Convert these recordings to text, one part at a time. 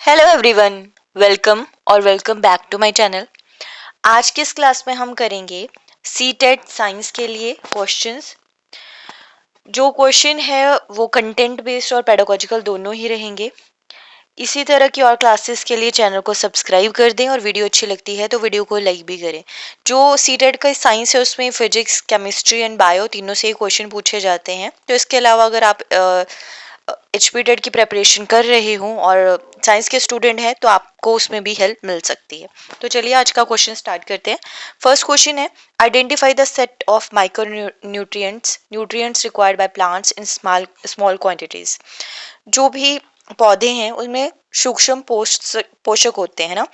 Hello everyone, welcome और welcome back to my channel. आज के इस क्लास में हम करेंगे सी टेट साइंस के लिए क्वेश्चंस। जो क्वेश्चन है वो कंटेंट बेस्ड और पेडागोजिकल दोनों ही रहेंगे। इसी तरह की और क्लासेस के लिए चैनल को सब्सक्राइब कर दें और वीडियो अच्छी लगती है तो वीडियो को लाइक भी करें। जो सी टेट का साइंस है उसमें फिजिक्स, केमिस्ट्री एंड बायो तीनों से ही क्वेश्चन पूछे जाते हैं। तो इसके अलावा अगर आप एचपीटेट की प्रेपरेशन कर रहे हो और साइंस के स्टूडेंट हैं तो आपको उसमें भी हेल्प मिल सकती है। तो चलिए आज का क्वेश्चन स्टार्ट करते हैं। फर्स्ट क्वेश्चन है, identify the set of micro nutrients nutrients required by plants in small small quantities. जो भी पौधे हैं उनमें सूक्ष्म पोषक होते हैं ना,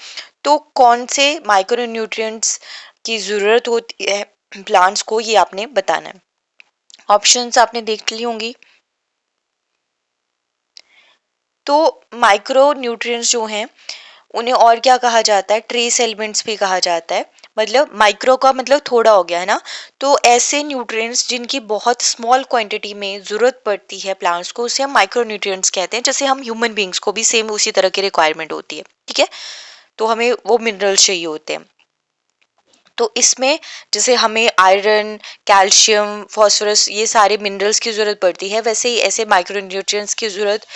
तो कौन से माइक्रो न्यूट्रिएंट्स की जरूरत होती है प्लांट्स को, ये आपने बताना है। ऑप्शंस आपने देख ली होंगी। तो माइक्रो न्यूट्रिएंट्स जो हैं उन्हें और क्या कहा जाता है, ट्रेस एलिमेंट्स भी कहा जाता है। मतलब माइक्रो का मतलब थोड़ा हो गया है ना, तो ऐसे न्यूट्रिएंट्स जिनकी बहुत स्मॉल क्वांटिटी में जरूरत पड़ती है प्लांट्स को, उसे हम माइक्रो न्यूट्रिएंट्स कहते हैं। जैसे हम ह्यूमन बींग्स को भी सेम उसी तरह की रिक्वायरमेंट होती है, ठीक है। तो हमें वो मिनरल्स चाहिए होते हैं। तो इसमें जैसे हमें आयरन, कैल्शियम, फास्फोरस ये सारे मिनरल्स की ज़रूरत पड़ती है, वैसे ही ऐसे माइक्रो न्यूट्रिएंट्स की ज़रूरत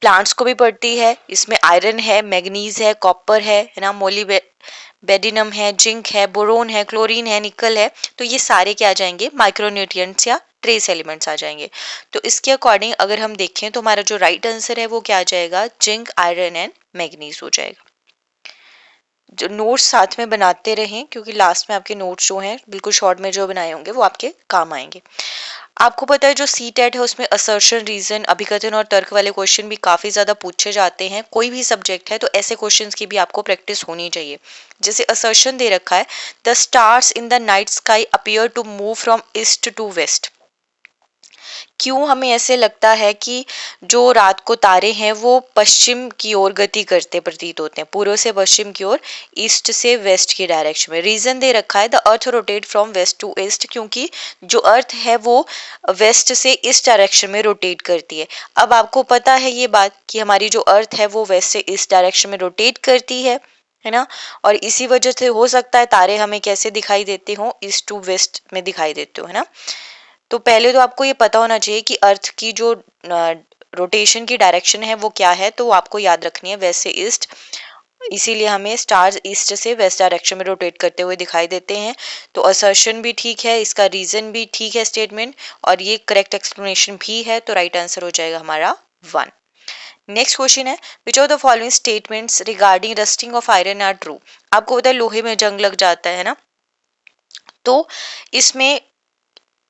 प्लांट्स को भी पड़ती है। इसमें आयरन है, मैग्नीज है, कॉपर है ना, मोलिबेडिनम है, जिंक है, बोरोन है, क्लोरीन है, निकल है। तो ये सारे क्या आ जाएंगे, माइक्रो न्यूट्रिएंट्स या ट्रेस एलिमेंट्स आ जाएंगे। तो इसके अकॉर्डिंग अगर हम देखें तो हमारा जो राइट आंसर है वो क्या आ जाएगा, जिंक, आयरन एंड मैग्नीज हो जाएगा। जो नोट्स साथ में बनाते रहें क्योंकि लास्ट में आपके नोट्स जो हैं बिल्कुल शॉर्ट में जो बनाए होंगे वो आपके काम आएंगे। आपको पता है जो सी टेट है उसमें असर्शन, रीजन, अभिकथन और तर्क वाले क्वेश्चन भी काफी ज्यादा पूछे जाते हैं। कोई भी सब्जेक्ट है तो ऐसे क्वेश्चंस की भी आपको प्रैक्टिस होनी चाहिए। जैसे असर्शन दे रखा है, the stars in the night sky appear to move from east to west. क्यों हमें ऐसे लगता है कि जो रात को तारे हैं वो पश्चिम की ओर गति करते प्रतीत होते हैं, पूर्व से पश्चिम की ओर, ईस्ट से वेस्ट की डायरेक्शन में। रीजन दे रखा है, the earth rotate from west to east, क्योंकि जो अर्थ है वो वेस्ट से ईस्ट डायरेक्शन में रोटेट करती है। अब आपको पता है ये बात कि हमारी जो अर्थ है वो वेस्ट से ईस्ट डायरेक्शन में रोटेट करती है ना। और इसी वजह से हो सकता है तारे हमें कैसे दिखाई देते हो, ईस्ट टू वेस्ट में दिखाई देते हो, है ना। तो पहले तो आपको ये पता होना चाहिए कि अर्थ की जो रोटेशन की डायरेक्शन है वो क्या है, तो वो आपको याद रखनी है, वेस्ट से ईस्ट। इसीलिए हमें स्टार्स ईस्ट से वेस्ट डायरेक्शन में रोटेट करते हुए दिखाई देते हैं। तो असर्शन भी ठीक है, इसका रीजन भी ठीक है स्टेटमेंट, और ये करेक्ट एक्सप्लेनेशन भी है। तो राइट आंसर हो जाएगा हमारा 1। नेक्स्ट क्वेश्चन है, which of the following statements regarding rusting of iron are true. आपको पता है लोहे में जंग लग जाता है ना, तो इसमें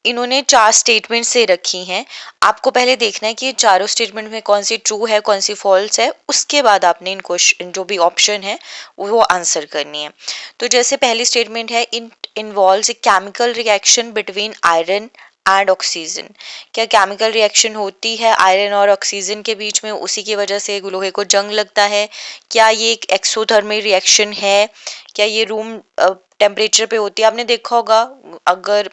इन्होंने 4 स्टेटमेंट से रखी हैं। आपको पहले देखना है कि ये चारों स्टेटमेंट में कौन सी ट्रू है, कौन सी फॉल्स है, उसके बाद आपने इन क्वेश्चन जो भी ऑप्शन है वो आंसर करनी है। तो जैसे पहली स्टेटमेंट है, in involves a chemical reaction between iron and oxygen. क्या केमिकल रिएक्शन होती है आयरन और ऑक्सीजन के बीच में, उसी की वजह से लोहे को जंग लगता है। क्या ये एक एक्सोथर्मिक रिएक्शन है, क्या ये रूम टेम्परेचर पे होती है। आपने देखा होगा अगर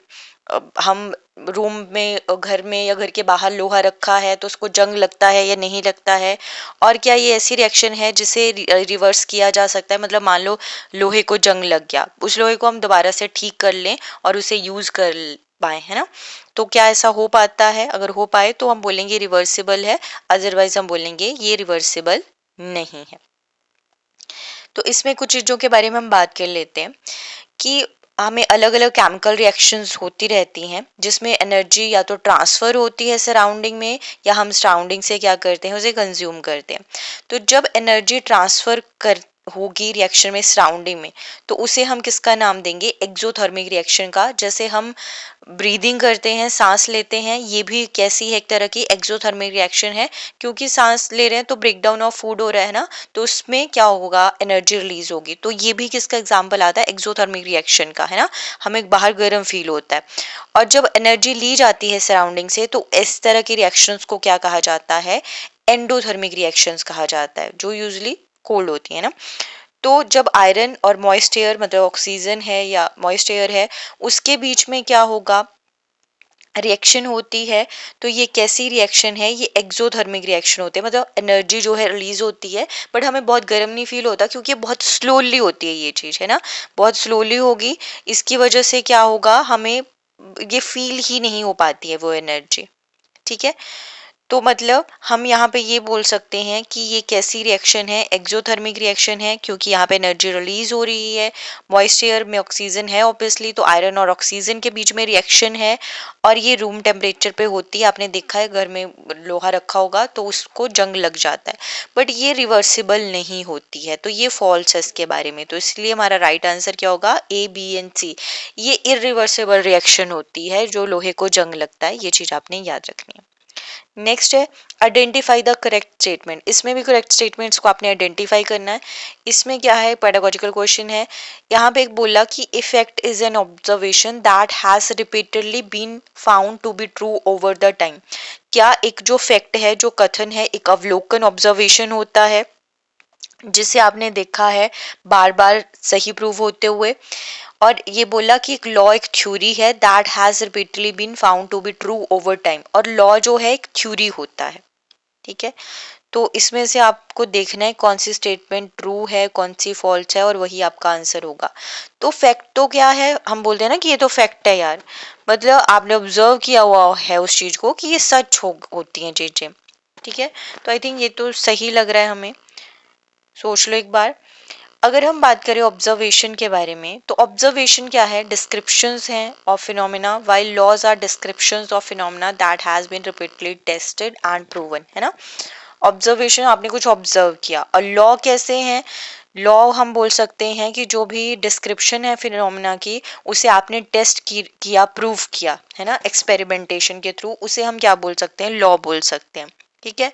हम रूम में, घर में या घर के बाहर लोहा रखा है तो उसको जंग लगता है या नहीं लगता है। और क्या ये ऐसी रिएक्शन है जिसे रिवर्स किया जा सकता है, मतलब मान लो लोहे को जंग लग गया, उस लोहे को हम दोबारा से ठीक कर लें और उसे यूज कर पाए, है ना। तो क्या ऐसा हो पाता है, अगर हो पाए तो हम बोलेंगे रिवर्सिबल है, अदरवाइज हम बोलेंगे ये रिवर्सिबल नहीं है। तो इसमें कुछ चीज़ों के बारे में हम बात कर लेते हैं कि हमें अलग अलग केमिकल रिएक्शंस होती रहती हैं जिसमें एनर्जी या तो ट्रांसफ़र होती है सराउंडिंग में, या हम सराउंडिंग से क्या करते हैं, उसे कंज्यूम करते हैं। तो जब एनर्जी ट्रांसफ़र कर होगी रिएक्शन में सराउंडिंग में, तो उसे हम किसका नाम देंगे, एक्सोथर्मिक रिएक्शन का। जैसे हम ब्रीदिंग करते हैं, सांस लेते हैं, ये भी कैसी है, एक तरह की एक्सोथर्मिक रिएक्शन है, क्योंकि सांस ले रहे हैं तो ब्रेक डाउन ऑफ फूड हो रहा है ना, तो उसमें क्या होगा, एनर्जी रिलीज होगी। तो ये भी किसका एग्जाम्पल आता है, एक्सोथर्मिक रिएक्शन का, है ना। हमें बाहर गर्म फील होता है और जब एनर्जी ली जाती है सराउंडिंग से, तो इस तरह की रिएक्शंस को क्या कहा जाता है, एंडोथर्मिक रिएक्शंस कहा जाता है, जो यूजली कोल्ड होती है ना। तो जब आयरन और मॉइस्ट एयर, मतलब ऑक्सीजन है या मॉइस्ट एयर है, उसके बीच में क्या होगा, रिएक्शन होती है, तो ये कैसी रिएक्शन है, ये एक्सोथर्मिक रिएक्शन होते हैं, मतलब एनर्जी जो है रिलीज होती है, बट हमें बहुत गर्म नहीं फील होता क्योंकि ये बहुत स्लोली होती है, ये चीज़ है ना, बहुत स्लोली होगी। इसकी वजह से क्या होगा, हमें ये फील ही नहीं हो पाती है वो एनर्जी। ठीक है, तो मतलब हम यहाँ पे ये बोल सकते हैं कि ये कैसी रिएक्शन है, एक्सोथर्मिक रिएक्शन है, क्योंकि यहाँ पे एनर्जी रिलीज हो रही है। मॉइस्ट एयर में ऑक्सीजन है ऑब्वियसली, तो आयरन और ऑक्सीजन के बीच में रिएक्शन है, और ये रूम टेम्परेचर पे होती है। आपने देखा है घर में लोहा रखा होगा तो उसको जंग लग जाता है, बट ये रिवर्सिबल नहीं होती है, तो ये फॉल्स है इसके बारे में। तो इसलिए हमारा राइट आंसर क्या होगा, ए, बी एंड सी। ये इरिवर्सिबल रिएक्शन होती है जो लोहे को जंग लगता है, ये चीज आपने याद रखनी है। नेक्स्ट है आइडेंटिफाई द करेक्ट स्टेटमेंट। इसमें भी करेक्ट स्टेटमेंट्स को आपने आइडेंटिफाई करना है। इसमें क्या है, पेडागोजिकल क्वेश्चन है। यहाँ पे एक बोला कि effect is an observation that has repeatedly been found to be true over the time. क्या एक जो फैक्ट है, जो कथन है, एक अवलोकन ऑब्जर्वेशन होता है जिसे आपने देखा है बार बार सही प्रूव होते हुए। और ये बोला कि एक लॉ, एक थ्योरी है that has repeatedly been found to be true over time, और लॉ जो है एक थ्योरी होता है। ठीक है, तो इसमें से आपको देखना है कौन सी स्टेटमेंट ट्रू है, कौन सी फॉल्स है, और वही आपका आंसर होगा। तो फैक्ट तो क्या है, हम बोलते हैं ना कि ये तो फैक्ट है यार, मतलब आपने ऑब्जर्व किया हुआ है उस चीज को कि ये सच होती हैं चीजें। ठीक है, तो आई थिंक ये तो सही लग रहा है हमें। सोच लो एक बार। अगर हम बात करें ऑब्जर्वेशन के बारे में, तो ऑब्जर्वेशन क्या है, डिस्क्रिप्शंस हैं of phenomena, while laws are descriptions of phenomena that has been repeatedly tested and proven, है ना। ऑब्जर्वेशन, आपने कुछ ऑब्जर्व किया। और लॉ कैसे हैं, लॉ हम बोल सकते हैं कि जो भी डिस्क्रिप्शन है फिनोमेना की, उसे आपने टेस्ट किया, प्रूव किया, है ना, एक्सपेरिमेंटेशन के थ्रू, उसे हम क्या बोल सकते हैं, लॉ बोल सकते हैं। ठीक है,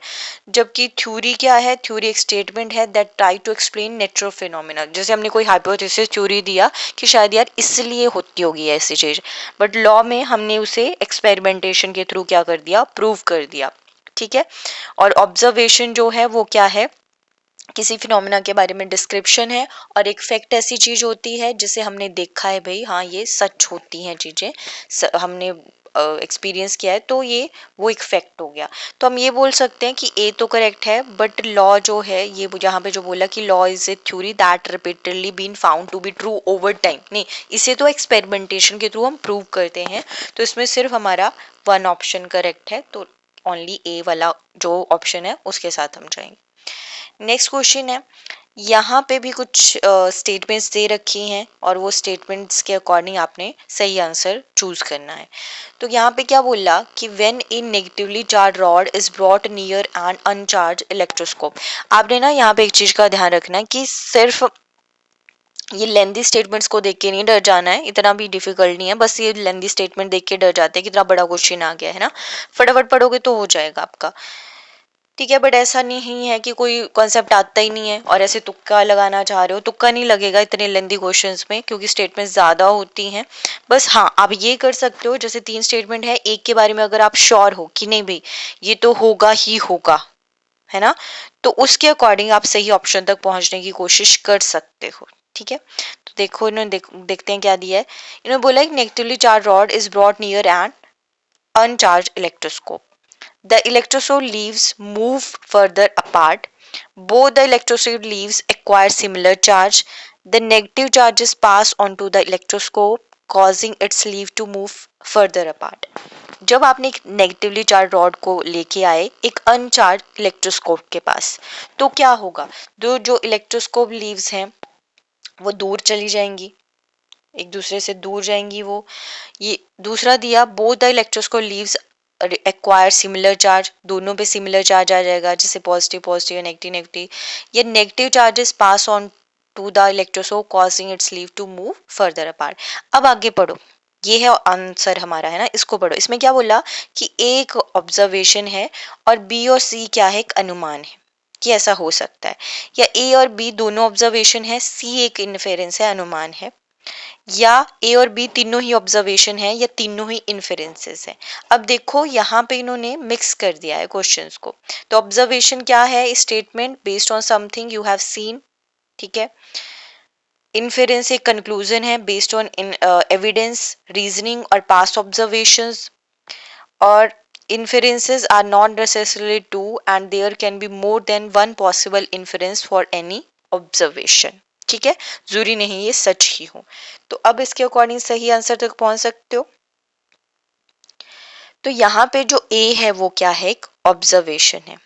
जबकि थ्योरी क्या है, थ्योरी एक स्टेटमेंट है that try to explain nature of phenomena. जैसे हमने कोई हाइपोथेसिस थ्योरी दिया कि शायद यार इसलिए होती होगी ऐसी चीज, बट लॉ में हमने उसे एक्सपेरिमेंटेशन के थ्रू क्या कर दिया, प्रूव कर दिया। ठीक है, और ऑब्जर्वेशन जो है वो क्या है, किसी फिनोमेना के बारे में डिस्क्रिप्शन है, और एक फैक्ट ऐसी चीज होती है जिसे हमने देखा है, भाई हाँ ये सच होती हैं चीजें, हमने एक्सपीरियंस किया है, तो ये वो एक फैक्ट हो गया। तो हम ये बोल सकते हैं कि ए तो करेक्ट है, बट लॉ जो है, ये यहाँ पे जो बोला कि law is a theory that repeatedly been found to be true over time, नहीं, इसे तो एक्सपेरिमेंटेशन के थ्रू हम प्रूव करते हैं। तो इसमें सिर्फ हमारा वन ऑप्शन करेक्ट है, तो ओनली ए वाला जो ऑप्शन है उसके साथ हम जाएंगे। नेक्स्ट क्वेश्चन है, यहाँ पे भी कुछ स्टेटमेंट्स दे रखी हैं, और वो स्टेटमेंट्स के अकॉर्डिंग आपने सही आंसर चूज करना है। तो यहाँ पे क्या बोला कि when a negatively charged rod is brought near an uncharged electroscope. आपने ना यहाँ पे एक चीज का ध्यान रखना है कि सिर्फ ये लेंदी स्टेटमेंट्स को देख के नहीं डर जाना है, इतना भी डिफिकल्ट नहीं है, बस ये लेंदी स्टेटमेंट देख के डर जाते हैं, कितना बड़ा क्वेश्चन आ गया है ना, फटाफट पढ़ोगे तो हो जाएगा आपका। ठीक है, बट ऐसा नहीं है कि कोई कॉन्सेप्ट आता ही नहीं है और ऐसे तुक्का लगाना चाह रहे हो, तुक्का नहीं लगेगा इतने लेंदी क्वेश्चंस में, क्योंकि स्टेटमेंट ज्यादा होती हैं। बस हाँ, आप ये कर सकते हो, जैसे 3 स्टेटमेंट है, एक के बारे में अगर आप श्योर हो कि नहीं भाई ये तो होगा ही होगा, है ना, तो उसके अकॉर्डिंग आप सही ऑप्शन तक पहुंचने की कोशिश कर सकते हो। ठीक है, तो देखो इन्होंने देखते हैं क्या दिया है। इन्होंने बोला एक negatively charged rod is brought near an uncharged electroscope. The electrosode leaves move further apart. Both the electrosode leaves acquire similar charge. The negative charges pass onto the electroscope, causing its leaf to move further apart. जब आपने एक negatively charged rod को लेके आए एक अनचार्ज electroscope के पास, तो क्या होगा, दो जो इलेक्ट्रोस्कोप लीव्स हैं वो दूर चली जाएंगी, एक दूसरे से दूर जाएंगी वो। ये दूसरा दिया, both the electroscope leaves acquire similar charge, दोनों पे सिमिलर चार्ज आ जाएगा, जैसे पॉजिटिव पॉजिटिव या नेगेटिव नेगेटिव। ये negative charges pass on to the electroscope causing its leave to move further apart. अब आगे पढ़ो, ये है आंसर हमारा, है ना, इसको पढ़ो। इसमें क्या बोला कि एक ऑब्जर्वेशन है और बी और सी क्या है, एक अनुमान है कि ऐसा हो सकता है, या ए और बी दोनों ऑब्जर्वेशन है, सी एक इन्फेरेंस है, अनुमान है, या ए और बी तीनों ही ऑब्जर्वेशन है या तीनों ही इन्फेरेंसेस है। अब देखो यहाँ पे इन्होंने मिक्स कर दिया है क्वेश्चंस को। तो ऑब्जर्वेशन क्या है, statement based on something you have seen. ठीक है, इन्फेरेंस एक कंक्लूजन है बेस्ड ऑन एविडेंस, रीजनिंग और पास्ट ऑब्जर्वेशंस। और inferences are not necessarily true and there can be more than one possible inference for any observation. ठीक है, जरूरी नहीं ये सच ही हो। तो अब इसके अकॉर्डिंग सही आंसर तक पहुंच सकते हो। तो यहाँ पे जो ए है वो क्या है, एक ऑब्जर्वेशन है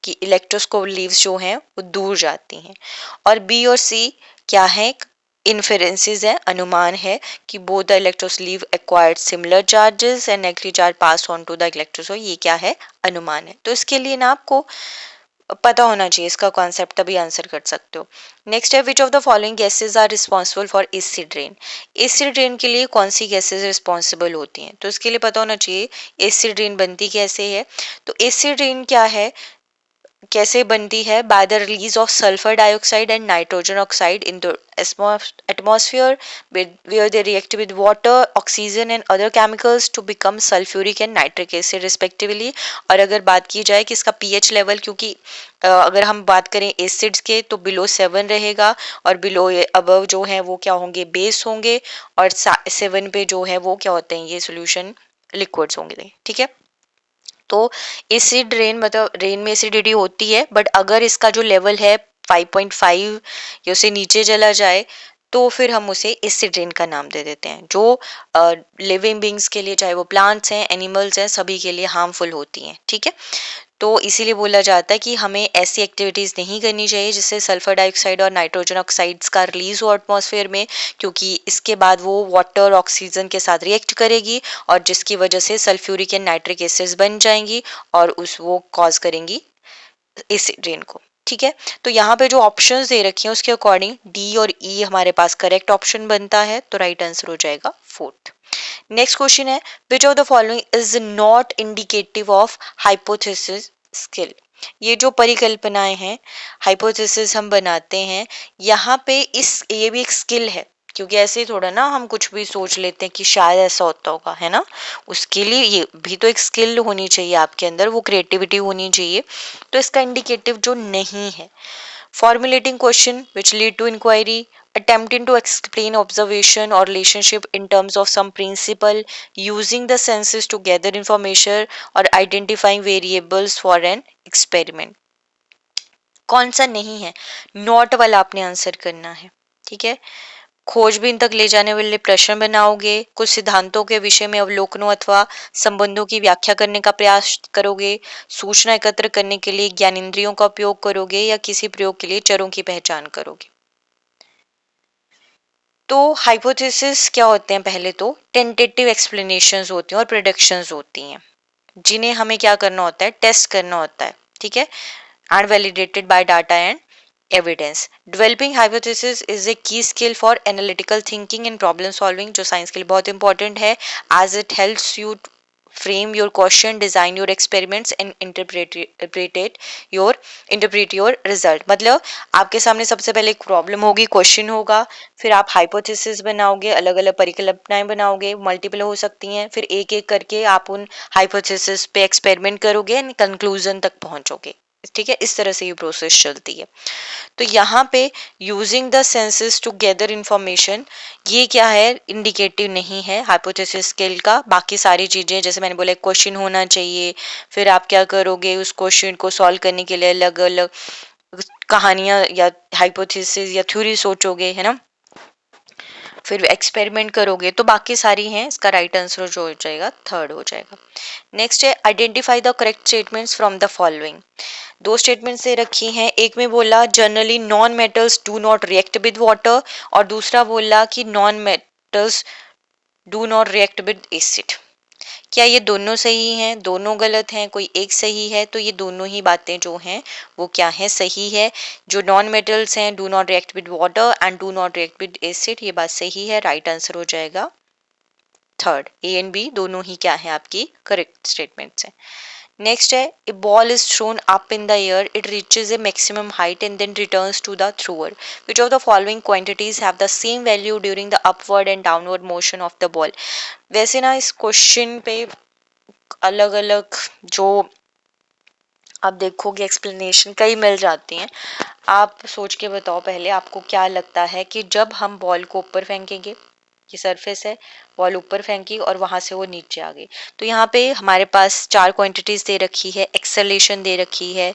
कि इलेक्ट्रोस्कोप लीव्स जो हैं वो दूर जाती हैं, और बी और सी क्या है, इन्फेरेंसेस है, अनुमान है कि both the electros leave acquired similar charges and negative charge pass on to the electros, ये क्या है, अनुमान है। तो इसके लिए ना आपको पता होना चाहिए इसका कॉन्सेप्ट, तभी आंसर कर सकते हो। नेक्स्ट है, which of the following gases are responsible for acid rain. Acid rain के लिए कौन सी गैसेज रिस्पॉन्सिबल होती हैं, तो इसके लिए पता होना चाहिए एसिड रेन बनती कैसे है। तो एसिड रेन क्या है, कैसे बनती है, by the release of sulphur dioxide and nitrogen oxide in the atmosphere where they react with water, oxygen and other chemicals to become sulfuric and nitric acid respectively। और अगर बात की जाए कि इसका pH लेवल, क्योंकि अगर हम बात करें एसिड्स के तो बिलो 7 रहेगा, और बिलो अबव जो है वो क्या होंगे, बेस होंगे, और 7 पे जो है वो क्या होते हैं, ये सोल्यूशन लिक्विड्स होंगे। ठीक है, तो एसिड रेन मतलब रेन में एसिडिटी होती है, बट अगर इसका जो लेवल है 5.5 या उससे नीचे चला जाए तो फिर हम उसे एसिड रेन का नाम दे देते हैं, जो लिविंग बींग्स के लिए, चाहे वो प्लांट्स हैं, एनिमल्स हैं, सभी के लिए हार्मफुल होती हैं। ठीक है, तो इसीलिए बोला जाता है कि हमें ऐसी एक्टिविटीज़ नहीं करनी चाहिए जिससे सल्फर डाइऑक्साइड और नाइट्रोजन ऑक्साइड्स का रिलीज हो एटमॉस्फेयर में, क्योंकि इसके बाद वो वाटर ऑक्सीजन के साथ रिएक्ट करेगी और जिसकी वजह से सल्फ्यूरिक एंड नाइट्रिक एसिड्स बन जाएंगी और उस वो कॉज करेंगी एसिड रेन को। ठीक है, तो यहाँ पे जो ऑप्शंस दे रखी हैं उसके अकॉर्डिंग डी और ई हमारे पास करेक्ट ऑप्शन बनता है, तो राइट आंसर हो जाएगा फोर्थ। नेक्स्ट क्वेश्चन है, which of the following is not indicative of hypothesis skill. ये जो परिकल्पनाएं हैं, हाइपोथेसिस हम बनाते हैं, यहाँ पे ये भी एक स्किल है, क्योंकि ऐसे ही थोड़ा ना हम कुछ भी सोच लेते हैं कि शायद ऐसा होता होगा, है ना, उसके लिए ये भी तो एक स्किल होनी चाहिए आपके अंदर, वो क्रिएटिविटी होनी चाहिए। तो इसका इंडिकेटिव जो नहीं है, formulating question which lead to inquiry, attempting to explain observation or relationship in terms of some principle, using the senses to gather information, or identifying variables for an experiment। कौन सा नहीं है, नॉट वाला आपने answer करना है। ठीक है, खोजबीन तक ले जाने वाले प्रश्न बनाओगे, कुछ सिद्धांतों के विषय में अवलोकनों अथवा संबंधों की व्याख्या करने का प्रयास करोगे, सूचना एकत्र करने के लिए ज्ञानेंद्रियों का उपयोग करोगे, या किसी प्रयोग के लिए चरों की पहचान करोगे। तो हाइपोथेसिस क्या होते हैं, पहले तो टेंटेटिव एक्सप्लेनेशंस होती हैं और प्रेडिक्शंस होती हैं, जिन्हें हमें क्या करना होता है, टेस्ट करना होता है। ठीक है, and validated by data and evidence. Developing hypothesis is a key skill for analytical thinking and problem solving, जो साइंस के लिए बहुत इंपॉर्टेंट है, as it helps you frame your question, design your experiments and interpret your result. मतलब आपके सामने सबसे पहले एक प्रॉब्लम होगी, क्वेश्चन होगा, फिर आप हाइपोथेसिस बनाओगे, अलग अलग परिकल्पनाएं बनाओगे, मल्टीपल हो सकती हैं, फिर एक एक करके आप उन हाइपोथेसिस पे एक्सपेरिमेंट करोगे एंड कंक्लूजन तक पहुंचोगे। ठीक है, इस तरह से ये प्रोसेस चलती है। तो यहाँ पे using the senses to gather information, ये क्या है, इंडिकेटिव नहीं है हाइपोथेसिस स्किल का। बाकी सारी चीजें जैसे मैंने बोला, क्वेश्चन होना चाहिए, फिर आप क्या करोगे, उस क्वेश्चन को सॉल्व करने के लिए अलग अलग कहानियां या हाइपोथेसिस या थ्योरी सोचोगे, है ना, फिर एक्सपेरिमेंट करोगे, तो बाकी सारी हैं, इसका राइट आंसर जो हो जाएगा थर्ड हो जाएगा। नेक्स्ट है, identify the correct statements from the following. दो स्टेटमेंट्स दे रखी हैं, एक में बोला generally non metals do not react with water, और दूसरा बोला कि non metals do not react with acid. क्या ये दोनों सही हैं, दोनों गलत हैं, कोई एक सही है? तो ये दोनों ही बातें जो हैं वो क्या है, सही है। जो नॉन मेटल्स हैं, do not react with water and do not react with acid, ये बात सही है, राइट आंसर हो जाएगा थर्ड। ए एंड बी दोनों ही क्या है, आपकी करेक्ट स्टेटमेंट्स हैं। नेक्स्ट है, a ball is thrown up in the air, it reaches a maximum height and then returns to the thrower, which of the following quantities have the same value during the upward and downward motion of the ball. वैसे ना इस question पे अलग अलग जो आप देखोगे explanation कई मिल जाती हैं। आप सोच के बताओ पहले, आपको क्या लगता है कि जब हम बॉल को ऊपर फेंकेंगे की सरफेस है, बॉल ऊपर फेंकी और वहां से वो नीचे आ गई। तो यहाँ पे हमारे पास चार क्वांटिटीज दे रखी है, एक्सेलेरेशन दे रखी है,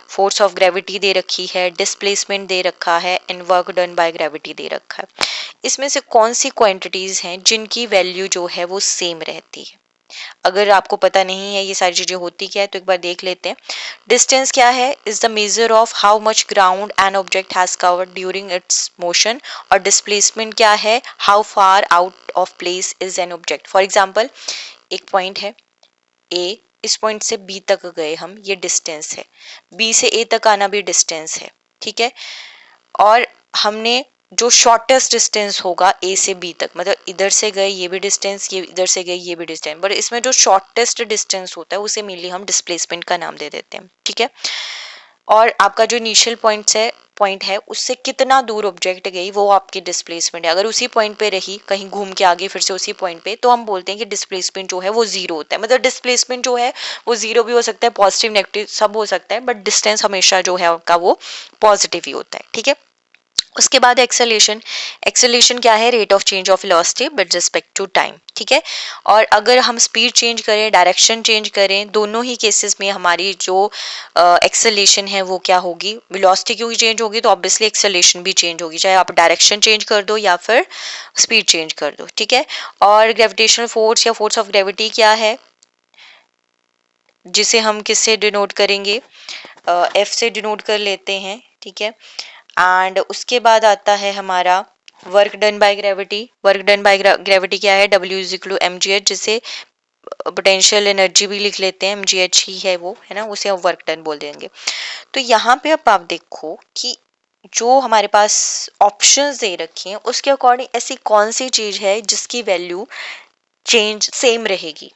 फोर्स ऑफ ग्रेविटी दे रखी है, डिस्प्लेसमेंट दे रखा है and work done by gravity दे रखा है। इसमें से कौन सी क्वांटिटीज हैं जिनकी वैल्यू जो है वो सेम रहती है? अगर आपको पता नहीं है ये सारी चीजें होती क्या है तो एक बार देख लेते हैं। डिस्टेंस क्या है? Is the measure of how much ground an object has covered during its motion. और डिस्प्लेसमेंट क्या है? How far out of place is an object. For example, एक पॉइंट है ए, इस पॉइंट से बी तक गए हम, ये डिस्टेंस है। बी से ए तक आना भी डिस्टेंस है, ठीक है। और हमने जो शॉर्टेस्ट डिस्टेंस होगा ए से बी तक, मतलब इधर से गए ये भी डिस्टेंस, ये इधर से गए ये भी डिस्टेंस, बट इसमें जो शॉर्टेस्ट डिस्टेंस होता है उसे मेनली हम डिस्प्लेसमेंट का नाम दे देते हैं, ठीक है। और आपका जो इनिशियल पॉइंट है उससे कितना दूर ऑब्जेक्ट गई वो आपकी डिस्प्लेसमेंट है। अगर उसी पॉइंट पे रही, कहीं घूम के आगे फिर से उसी पॉइंट पे, तो हम बोलते हैं कि डिस्प्लेसमेंट जो है वो जीरो होता है। मतलब डिस्प्लेसमेंट जो है वो जीरो भी हो सकता है, पॉजिटिव नेगेटिव सब हो सकता है, बट डिस्टेंस हमेशा जो है आपका वो पॉजिटिव ही होता है, ठीक है। उसके बाद एक्सेलेरेशन। एक्सेलेरेशन क्या है? Rate of change of velocity with respect to time, ठीक है। और अगर हम स्पीड चेंज करें, डायरेक्शन चेंज करें, दोनों ही केसेस में हमारी जो एक्सेलेरेशन है वो क्या होगी? वेलोसिटी क्योंकि चेंज होगी तो ऑब्वियसली एक्सेलेरेशन भी चेंज होगी, चाहे आप डायरेक्शन चेंज कर दो या फिर स्पीड चेंज कर दो, ठीक है। और ग्रेविटेशनल फोर्स या फोर्स ऑफ ग्रेविटी क्या है, जिसे हम किससे डिनोट करेंगे? एफ से डिनोट कर लेते हैं, ठीक है। एंड उसके बाद आता है हमारा work done by gravity. Work done by gravity क्या है? W is equal to mgh, जिसे पोटेंशियल एनर्जी भी लिख लेते हैं, mgh ही है वो, है ना, उसे हम वर्क डन बोल देंगे। तो यहाँ पे अब आप देखो कि जो हमारे पास ऑप्शंस दे रखे हैं उसके अकॉर्डिंग ऐसी कौन सी चीज है जिसकी वैल्यू चेंज सेम रहेगी,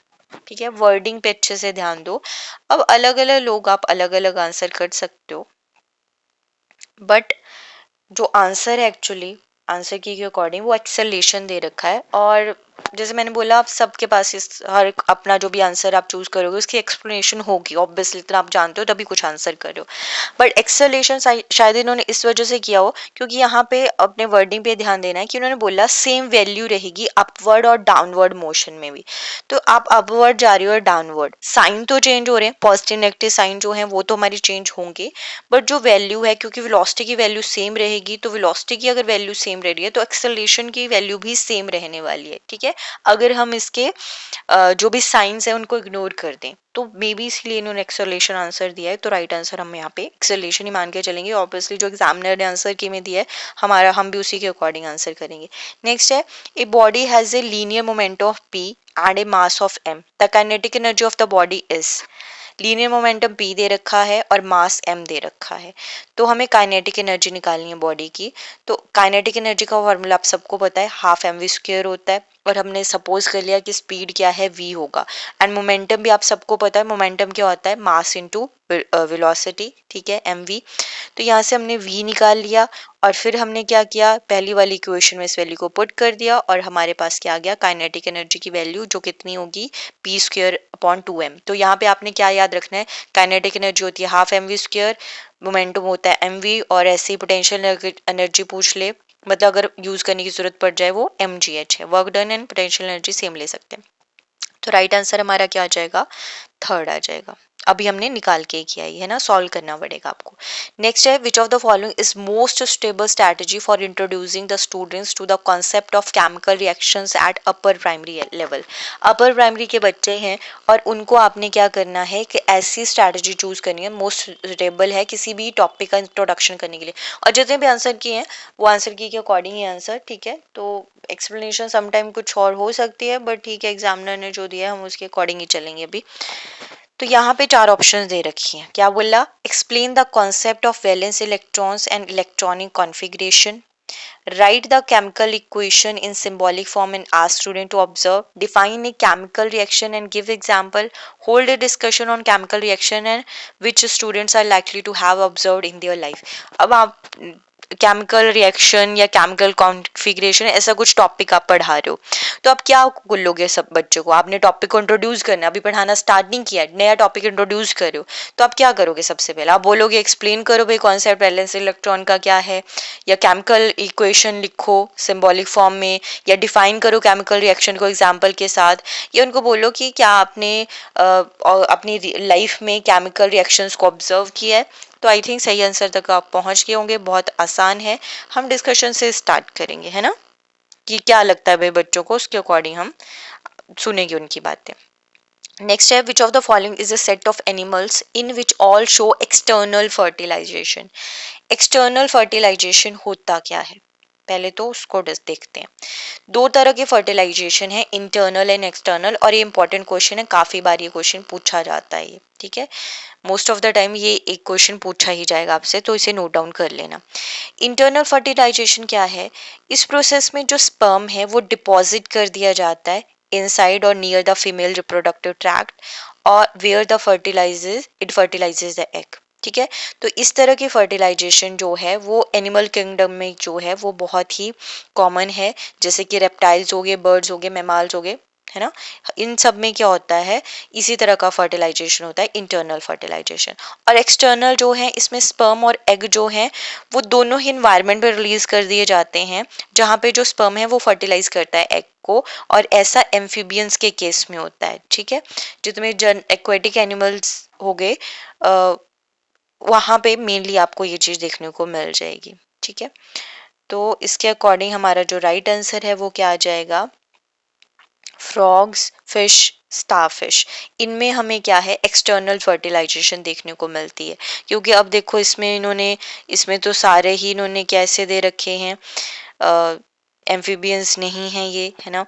ठीक है। वर्डिंग पे अच्छे से ध्यान दो। अब अलग अलग लोग आप अलग अलग आंसर कर सकते हो, बट जो आंसर है एक्चुअली आंसर की के अकॉर्डिंग वो एक्सेलेरेशन दे रखा है। और जैसे मैंने बोला आप सबके पास इस हर अपना जो भी आंसर आप चूज करोगे उसकी एक्सप्लेनेशन होगी, ऑब्वियसली इतना आप जानते हो तभी कुछ आंसर कर रहे हो। बट एक्सेलेरेशन शायद इन्होंने इस वजह से किया हो क्योंकि यहाँ पे अपने वर्डिंग पे ध्यान देना है कि उन्होंने बोला सेम वैल्यू रहेगी अपवर्ड और डाउनवर्ड मोशन में भी। तो आप अपवर्ड जा रहे हो और डाउनवर्ड, साइन तो चेंज हो रहे हैं, पॉजिटिव नेगेटिव साइन जो है वो तो हमारी चेंज होंगे, बट जो वैल्यू है क्योंकि वेलोसिटी की वैल्यू सेम रहेगी, तो वेलोसिटी की अगर वैल्यू सेम रह रही है तो एक्सेलरेशन की वैल्यू भी सेम रहने वाली है, ठीक है। अगर हम इसके जो भी साइंस है उनको इग्नोर कर दें तो मे बी इसलिए इन्होंने एक्सेलरेशन आंसर दिया है। तो राइट आंसर हम यहाँ पे एक्सेलरेशन ही मान के चलेंगे। ऑब्वियसली जो एग्जामिनर ने आंसर की में दिया है हमारा, हम भी उसी के अकॉर्डिंग आंसर करेंगे। नेक्स्ट है, a body has a linear momentum of p and A mass of m, the kinetic energy of the body is. Linear momentum p दे रखा है और मास m दे रखा है, तो हमें काइनेटिक एनर्जी निकालनी है बॉडी की। तो काइनेटिक एनर्जी का फॉर्मूला आप सबको पता है, हाफ mv² होता है, और हमने सपोज कर लिया कि स्पीड क्या है v होगा। एंड मोमेंटम भी आप सबको पता है, मोमेंटम क्या होता है? मास इनटू वेलोसिटी, ठीक है, mv। तो यहाँ से हमने v निकाल लिया और फिर हमने क्या किया, पहली वाली इक्वेशन में इस वैल्यू को पुट कर दिया और हमारे पास क्या आ गया? काइनेटिक एनर्जी की वैल्यू जो कितनी होगी? p²/2m। तो यहाँ पे आपने क्या याद रखना है? काइनेटिक एनर्जी होती है हाफ mv², मोमेंटम होता है mv, और ऐसे ही पोटेंशियल एनर्जी पूछ ले, मतलब अगर यूज करने की जरूरत पड़ जाए वो mgh है। Work done and potential energy same ले सकते हैं। तो राइट आंसर हमारा क्या आ जाएगा? थर्ड आ जाएगा। अभी हमने निकाल के किया है ना, सॉल्व करना पड़ेगा आपको। नेक्स्ट है, which of the following is most stable strategy for introducing the students to the concept of chemical reactions at upper primary level. Upper primary के बच्चे हैं और उनको आपने क्या करना है कि ऐसी स्ट्रेटजी चूज करनी है मोस्ट सुटेबल है किसी भी टॉपिक का इंट्रोडक्शन करने के लिए। और जितने भी आंसर किए हैं वो आंसर की के अकॉर्डिंग ही आंसर, ठीक है। तो एक्सप्लेनेशन समटाइम कुछ और हो सकती है, बट ठीक है, एग्जामिनर ने जो दिया है हम उसके अकॉर्डिंग ही चलेंगे अभी। तो यहाँ पे चार ऑप्शंस दे रखी हैं। क्या बोला? Explain the concept of valence electrons and electronic configuration, write the chemical equation in symbolic form and ask student to observe, define a chemical reaction and give example, hold a discussion on chemical reaction and which students are likely to have observed in their life। अब आप chemical reaction या chemical configuration ऐसा कुछ topic आप पढ़ा रहे हो, तो आप क्या बोलोगे सब बच्चों को? आपने टॉपिक को इंट्रोड्यूस करना है, अभी पढ़ाना स्टार्ट नहीं किया, नया टॉपिक इंट्रोड्यूस कर रहे हो, तो आप क्या करोगे? सबसे पहले आप बोलोगे एक्सप्लेन करो भाई कॉन्सेप्ट वैलेंस इलेक्ट्रॉन का क्या है, या केमिकल इक्वेशन लिखो सिंबॉलिक फॉर्म में, या डिफाइन करो केमिकल रिएक्शन को एग्जाम्पल के साथ, या उनको बोलो कि क्या आपने अपनी लाइफ में केमिकल रिएक्शंस को ऑब्जर्व किया है। तो आई थिंक सही आंसर तक आप पहुंच गए होंगे, बहुत आसान है। हम डिस्कशन से स्टार्ट करेंगे, है ना, कि क्या लगता है भाई बच्चों को, उसके अकॉर्डिंग हम सुनेंगे उनकी बातें। नेक्स्ट है, which of the following is a set of animals in which all show external fertilization. External fertilization होता क्या है, पहले तो उसको देखते हैं। दो तरह के फर्टिलाइजेशन है, इंटरनल एंड एक्सटर्नल, और ये इंपॉर्टेंट क्वेश्चन है, काफी बार ये क्वेश्चन पूछा जाता है ये, ठीक है, मोस्ट ऑफ द टाइम ये एक क्वेश्चन पूछा ही जाएगा आपसे, तो इसे नोट डाउन कर लेना। इंटरनल फर्टिलाइजेशन क्या है? इस प्रोसेस में जो स्पर्म है वो डिपॉजिट कर दिया जाता है इनसाइड और near the female reproductive tract, और where the fertilizes the egg, ठीक है। तो इस तरह की फर्टिलाइजेशन जो है वो एनिमल किंगडम में जो है वो बहुत ही कॉमन है, जैसे कि रेप्टाइल्स हो गए, बर्ड्स हो गए, मैमाल्स हो गए, है ना, इन सब में क्या होता है, इसी तरह का फर्टिलाइजेशन होता है, इंटरनल फर्टिलाइजेशन। और एक्सटर्नल जो है, इसमें स्पर्म और एग जो है वो दोनों ही इन्वायरमेंट में रिलीज कर दिए जाते हैं, जहाँ पे जो स्पर्म है वो फर्टिलाइज करता है एग को, और ऐसा एम्फीबियंस के केस में होता है, ठीक है। जितने जन एक्वेटिक एनिमल्स हो गए वहाँ पे मेनली आपको ये चीज़ देखने को मिल जाएगी, ठीक है। तो इसके अकॉर्डिंग हमारा जो राइट आंसर है वो क्या आ जाएगा, फ्रॉग्स, फिश, स्टारफिश। इनमें हमें क्या है, एक्सटर्नल फर्टिलाइजेशन देखने को मिलती है, क्योंकि अब देखो इसमें तो सारे ही इन्होंने कैसे दे रखे हैं, एम्फीबियंस नहीं है ये, है ना।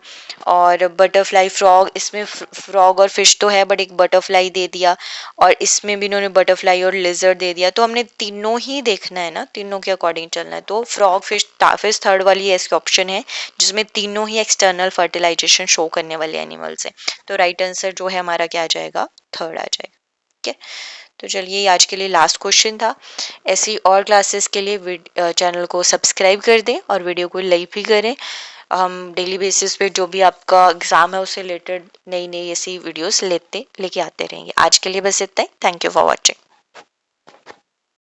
और बटरफ्लाई, फ्रॉग, इसमें फ्रॉग और फिश तो है, बट एक बटरफ्लाई दे दिया, और इसमें भी इन्होंने बटरफ्लाई और लिजर्ड दे दिया, तो हमने तीनों ही देखना है ना, तीनों के अकॉर्डिंग चलना है। तो फ्रॉग, फिश, स्टारफिश थर्ड वाली ऐसी ऑप्शन है जिसमें तीनों ही एक्सटर्नल फर्टिलाइजेशन शो करने वाले एनिमल्स हैं। तो राइट आंसर जो है हमारा क्या आ जाएगा, थर्ड आ जाएगा, ठीक है। तो चलिए, आज के लिए लास्ट क्वेश्चन था। ऐसी और क्लासेस के लिए चैनल को सब्सक्राइब कर दें और वीडियो को लाइक भी करें। हम डेली बेसिस पे जो भी आपका एग्जाम है उससे रिलेटेड नई नई ऐसी वीडियोस लेके आते रहेंगे। आज के लिए बस इतना ही। Thank you for watching.